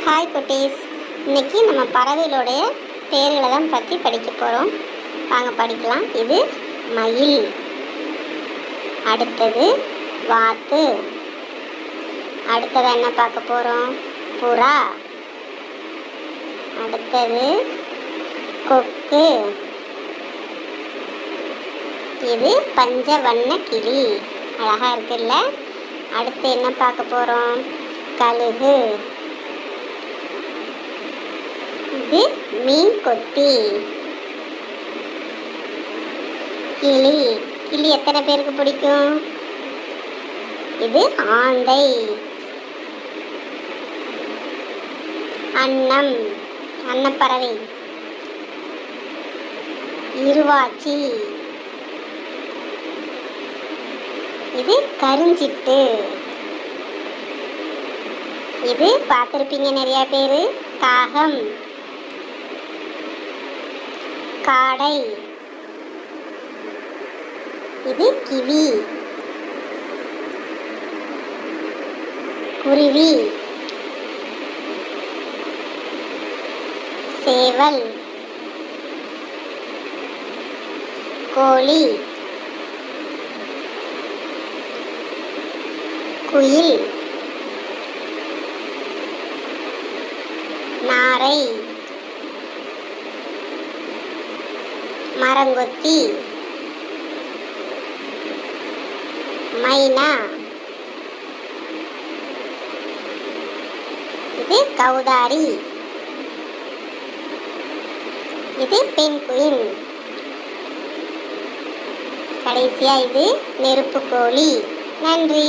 Hi குட்டீஸ், இன்றைக்கி நம்ம பறவைகளுடைய பேர்களை தான் பற்றி படிக்க போகிறோம். வாங்க படிக்கலாம். இது மயில், அடுத்தது வாத்து, அடுத்தது என்ன பார்க்க போகிறோம்? புறா, அடுத்தது கொக்கு, இது பஞ்சவண்ண கிளி, அழகாக இருக்குல்ல. அடுத்து என்ன பார்க்க போகிறோம்? கழுகு, இது மீன் கொத்தி, கிளி, கிளி எத்தனை பேருக்கு பிடிக்கும்? இது ஆந்தை, அன்னம், அன்னப்பறவை, இருவாச்சி, இது கருஞ்சிட்டு, இது பார்த்துருப்பீங்க நிறையா பேர், காகம், காடை, இது கிளி, குருவி, சேவல், கோழி, குயில், நாரை, மரங்கொத்தி, மைனா, இது கௌதாரி, இது பென்குயின், கடைசியா இது நெருப்புக்கோழி. நன்றி.